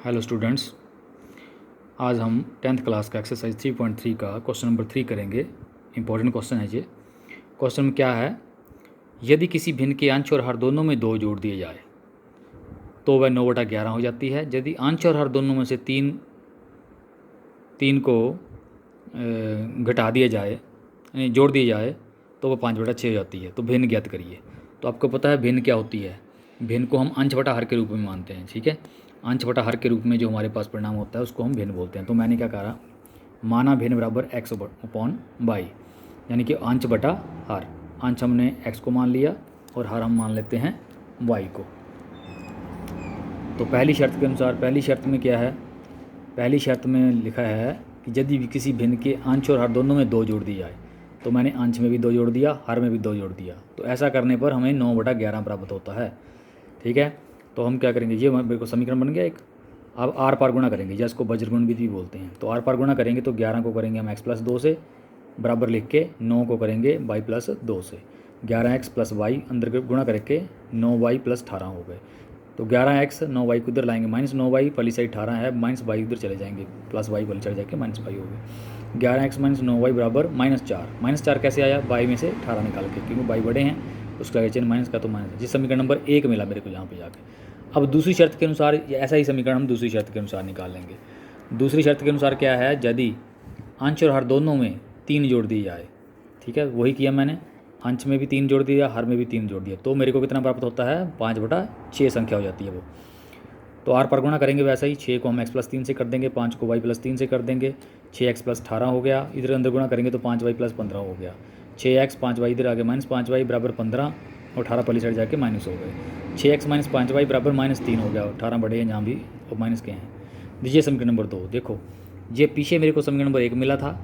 Hello students, आज हम 10th class का एक्सरसाइज 3.3 का क्वेश्चन नंबर 3 करेंगे। इंपॉर्टेंट क्वेश्चन है ये। क्वेश्चन में क्या है, यदि किसी भिन्न के अंश और हर दोनों में 2 जोड़ दिए जाए तो वह 9/11 हो जाती है। यदि अंश और हर दोनों में से तीन को घटा दिया जाए यानी जोड़ दिया जाए तो वह 5/6 हो जाती है। तो भिन्न ज्ञात करिए। तो आपको पता है भिन्न क्या होती है। भिन्न को हम अंश बटा हर के रूप में मानते हैं, ठीक है। अंश बटा हर के रूप में जो हमारे पास परिणाम होता है उसको हम भिन्न बोलते हैं। तो मैंने क्या कहा, माना भिन्न बराबर x अपॉन वाई, यानी कि अंश बटा हर। अंश हमने x को मान लिया और हर हम मान लेते हैं y को। तो पहली शर्त के अनुसार, पहली शर्त में क्या है, पहली शर्त में लिखा है कि यदि भी किसी भिन्न के अंश और हर दोनों में 2 जोड़ दिया जाए, तो मैंने अंश में भी 2 जोड़ दिया, हर में भी 2 जोड़ दिया। तो ऐसा करने पर हमें 9/11 प्राप्त होता है, ठीक है। तो हम क्या करेंगे, ये मेरे को समीकरण बन गया एक। अब आर पार गुणा करेंगे, जिसको वज्रगुण विधि बोलते हैं। तो आर पार गुणा करेंगे तो 11 को करेंगे हम x+2 से, बराबर लिख के 9 को करेंगे y+2 से। 11x + y अंदर के गुणा करके 9y+18 हो गए। तो 11x 9y को इधर लाएंगे, -9y पहली साइड 18 है, -y उधर चले जाएंगे, +y पहले चले जाके -y हो गए। 11x - 9y बराबर -4। -4 कैसे आया, y में से 18 निकाल के, क्योंकि y बड़े हैं उसका आगे चेन माइनस का तो माइनस। जिस समीकरण नंबर 1 मिला मेरे को यहाँ पे जाके। अब दूसरी शर्त के अनुसार ऐसा ही समीकरण हम दूसरी शर्त के अनुसार निकाल लेंगे। दूसरी शर्त के अनुसार क्या है, यदि अंश और हर दोनों में 3 जोड़ दिए जाए, ठीक है, वही किया मैंने। अंश में भी 3 जोड़ दिया, हर में भी 3 जोड़ दिया, तो मेरे को कितना प्राप्त होता है, 5/6 संख्या हो जाती है वो। तो आर पर गुणा करेंगे वैसा ही, 6 को हम x+3 से कर देंगे, 5 को y+3 से कर देंगे। 6x+18 हो गया, इधर अंदर गुणा करेंगे तो 5y+15 हो गया। 6x 5y इधर आगे -5y बराबर 15 और 18 पहली साइड जाके माइनस हो गए। 6x - 5y बराबर -3 हो गया। 18 बड़े हैं यहाँ भी और माइनस के हैं। दीजिए समीकरण नंबर 2। देखो ये पीछे मेरे को समीकरण नंबर 1 मिला था,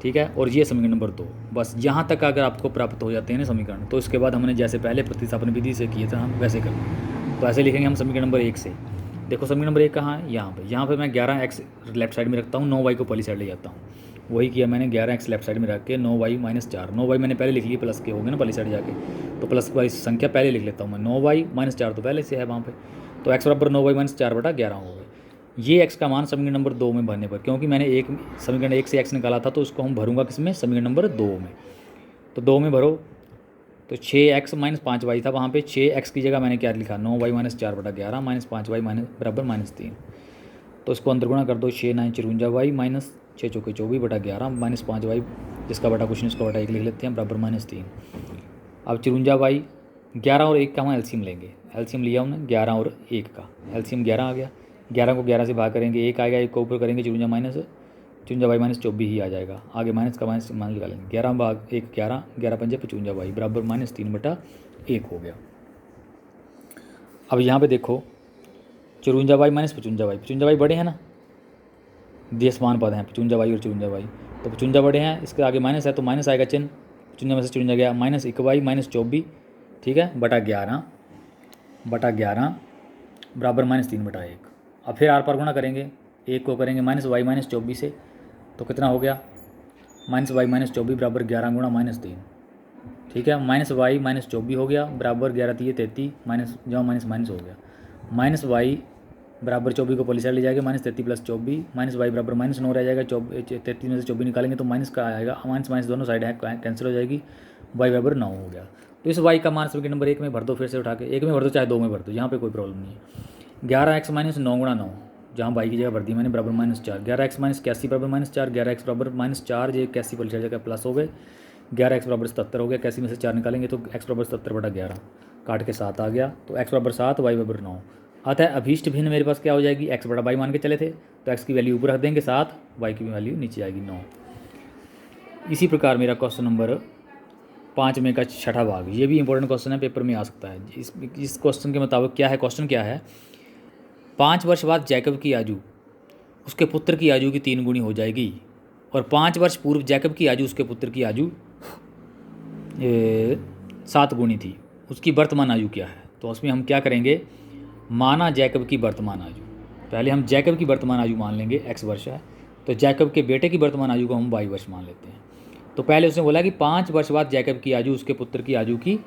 ठीक है, और ये समीकरण नंबर 2। बस यहाँ तक अगर आपको प्राप्त हो जाते हैं ना समीकरण, तो इसके बाद हमने जैसे पहले प्रतिस्थापन विधि से किए थे हम वैसे करना। तो ऐसे लिखेंगे हम समीकरण नंबर 1 से। देखो समीकरण नंबर 1 कहाँ है, यहाँ पे मैं 11x लेफ्ट साइड में रखता हूँ, 9y को पहली साइड ले जाता हूँ। वही किया मैंने, 11x लेफ्ट साइड में रख के 9y - 4। 9y मैंने पहले लिख लिया, प्लस के हो गए ना पहली साइड जाके, तो प्लस वाली संख्या पहले लिख लेता हूँ मैं। 9y - 4 तो पहले से है वहाँ पे, तो x बराबर 9y - 4/11 हो गए। ये x का मान समीकरण नंबर 2 में भरने पर, क्योंकि मैंने एक समीकरण 1 से x निकाला था, तो उसको हम भरूंगा किसमें, समीकरण नंबर 2 में। तो 2 में भरो, तो 6x - 5y था वहाँ पे, 6x की जगह मैंने क्या लिखा, 9y - 4/11 -5y बराबर -3। तो इसको अंदर गुणा कर दो, 6 9 54y माइनस 6 चौके 24/11 -5y, जिसका बटा कुछ नहीं उसका बटा 1 लिख लेते हैं, बराबर -3। अब 54y, 11 और 1 का हम एलसीएम लेंगे। एलसीएम लिया हमने 11 और 1 का, एलसीएम 11 आ गया। 11 को 11 से भाग करेंगे, 1 आएगा, 1 को ऊपर करेंगे, 54 माइनस 54y -24 ही आ जाएगा। आगे माइनस का माइनस मान निकालेंगे, 11 भाग 1 11, 11 पंजे 55y बराबर -3/1 हो गया। अब यहाँ पे देखो 54y - 55y, 55y बड़े हैं ना, ये समान पद हैं 55y और 54y, तो 55 बड़े हैं, इसके आगे माइनस है तो माइनस आएगा चिन्ह, 55 में से 54 गया, -1y -24, ठीक है, बटा 11 बराबर -3/1। अब फिर आर पर गुणा करेंगे, 1 को करेंगे -y -24 से, तो कितना हो गया, -y -24 बराबर 11 गुणा -3, ठीक है, -y -24 हो गया बराबर 11 3 33 माइनस जमा माइनस हो गया। -y बराबर 24 को पहली साइड ले जाएगा, -33 + 24, -y बराबर -9 रह जाएगा। 33 में से 24 निकालेंगे तो माइनस का आएगा, माइनस दोनों साइड है कैंसिल हो जाएगी, y बराबर 9 हो गया। तो इस y का मान समीकरण नंबर 1 में भर दो, फिर से उठा के 1 में भर दो चाहे 2 में भर दो, यहाँ पे कोई प्रॉब्लम नहीं है। 11x - 9 × 9, जहाँ y की जगह भर दी मैंने, बराबर -4। 11x - 81 बराबर -4, 11x बराबर -4, ये 81 पहली साइड जगह प्लस हो गए, 11x बराबर 77 हो गया। 81 में से 4 निकालेंगे तो x बराबर 77/11, काट के 7 आ गया, तो x बराबर 7, y बराबर 9। अतः अभीष्ट भिन्न मेरे पास क्या हो जाएगी, x बड़ा y मान के चले थे, तो x की वैल्यू ऊपर रख देंगे 7, y की वैल्यू नीचे आएगी 9। इसी प्रकार मेरा क्वेश्चन नंबर 5 में का छठा भाग, ये भी इंपॉर्टेंट क्वेश्चन है, पेपर में आ सकता है। इस क्वेश्चन के मुताबिक क्या है, क्वेश्चन क्या है, 5 वर्ष बाद जैकब की आयु उसके पुत्र की आयु की 3 गुनी हो जाएगी, और 5 वर्ष पूर्व जैकब की आयु उसके पुत्र की आयु 7 गुनी थी। उसकी वर्तमान आयु क्या है, तो उसमें हम क्या करेंगे, माना जैकब की वर्तमान आयु, पहले हम जैकब की वर्तमान आयु मान लेंगे, x वर्ष है, तो जैकब के बेटे की वर्तमान आयु को हम y वर्ष मान लेते हैं। तो पहले उसने बोला कि 5 वर्ष बाद जैकब की आयु उसके पुत्र की आयु की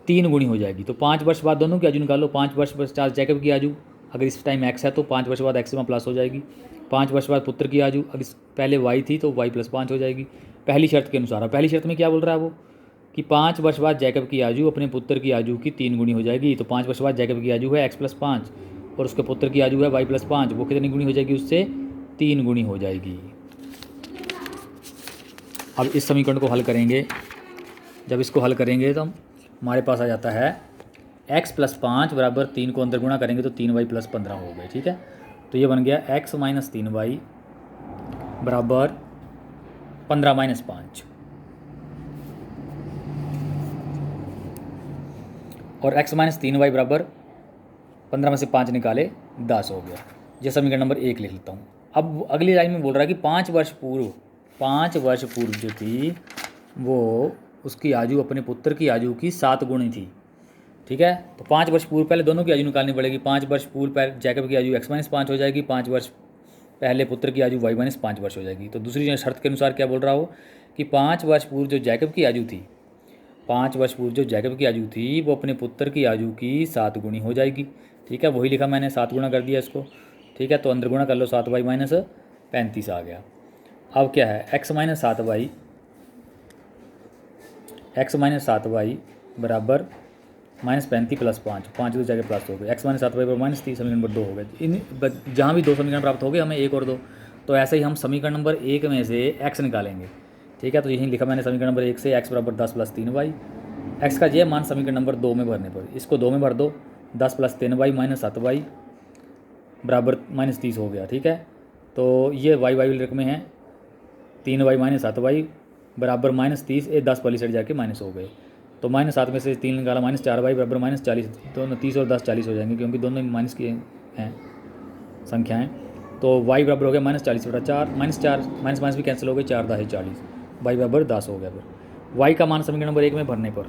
3 गुनी हो जाएगी। तो 5 वर्ष बाद दोनों की आयु निकालो, 5 वर्ष पश्चात जैकब की आयु अगर इस टाइम x है तो 5 वर्ष बाद x में प्लस हो जाएगी। 5 वर्ष बाद पुत्र की आयु, अगर पहले y थी तो y + 5 हो जाएगी पहली शर्त के अनुसार। पहली शर्त में क्या बोल रहा है वो कि 5 वर्ष बाद जैकब की आयु अपने पुत्र की आयु की 3 गुनी हो जाएगी। तो 5 वर्ष बाद जैकब की आयु है x + 5 और उसके पुत्र की आयु है y + 5, वो कितनी गुनी हो जाएगी? उससे 3 गुनी हो जाएगी। अब इस समीकरण को हल करेंगे, जब इसको हल करेंगे तो हमारे पास आ जाता है x + 5 बराबर 3 को अंदर गुणा करेंगे तो 3y + 15 हो गए। ठीक है, तो ये बन गया x - 3y बराबर 15 - 5 और x - 3y बराबर 15 में से 5 निकाले 10 हो गया। यह समीकरण नंबर 1 लिख लेता हूँ। अब अगली लाइन में बोल रहा है कि 5 वर्ष पूर्व जो थी वो उसकी आयु अपने पुत्र की आयु की 7 गुनी थी। ठीक है, तो 5 वर्ष पूर्व पहले दोनों की आयु निकालनी पड़ेगी। 5 वर्ष पूर्व पहले जैकब की आयु x - 5 हो जाएगी, 5 वर्ष पहले पुत्र की आयु y - 5 वर्ष हो जाएगी। तो दूसरी शर्त के अनुसार क्या बोल रहा हो कि 5 वर्ष पूर्व जो जैकब की आयु थी, 5 वर्ष पूर्व जो जैकब की आयु थी वो अपने पुत्र की आयु की 7 गुनी हो जाएगी। ठीक है, वही लिखा मैंने, 7 गुना कर दिया इसको। ठीक है, तो अंदर गुणा कर लो, 7y - 35 आ गया। अब क्या है, x - 7y बराबर -35 + 5, 5 तो जगह प्लस हो गए, x - 7y बराबर -30, समीकरण नंबर 2 हो गए। इन जहाँ भी 2 समीकरण प्राप्त हो गए हमें 1 और 2, तो ऐसे ही हम समीकरण नंबर 1 में से x निकालेंगे। ठीक है, तो यही लिखा मैंने समीकरण नंबर 1 से x बराबर 10 + 3y, x का ये मान समीकरण नंबर 2 में भरने पर, इसको 2 में भर दो, 10 + 3y - 7y बराबर -30 हो गया। ठीक है, तो ये y वाली रकम में है, 3y - 7y बराबर -30, ये 10 वाली साइड जाके माइनस हो गए। तो -7 में से 3 निकाला, -4y बराबर -40, दोनों 30 और 10 40 हो जाएंगे क्योंकि दोनों माइनस के हैं संख्याएँ। तो y बराबर हो गया -40/4, -4 माइनस भी कैंसिल हो गए, 4 10 40, y बराबर 10 हो गया। फिर y का मान समीकरण नंबर 1 में भरने पर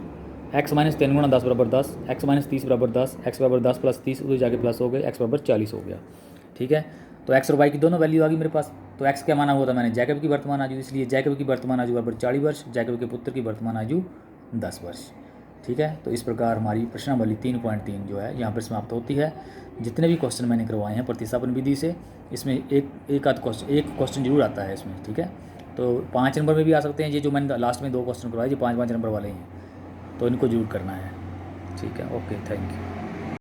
x - 3 × 10 बराबर 10, x - 30 बराबर 10, x बराबर 10 + 30 उधर जाके प्लस हो गए, x बराबर 40 हो गया। ठीक है, तो x और y की दोनों वैल्यू आ गई मेरे पास। तो x क्या माना हुआ था मैंने, जैकब की वर्तमान आयु, इसलिए जैकब की वर्तमान आयु बराबर 40 वर्ष, जैकब के पुत्र की वर्तमान आयु 10 वर्ष। ठीक है, तो इस प्रकार हमारी प्रश्नावली 3.3 जो है यहाँ पर समाप्त होती है। जितने भी क्वेश्चन मैंने करवाए हैं प्रतिस्थापन विधि से, इसमें एक क्वेश्चन जरूर आता है इसमें। ठीक है, तो 5 नंबर में भी आ सकते हैं, ये जो मैंने लास्ट में 2 क्वेश्चन करवाए ये 5 नंबर वाले हैं, तो इनको जरूर करना है। ठीक है, ओके, थैंक यू।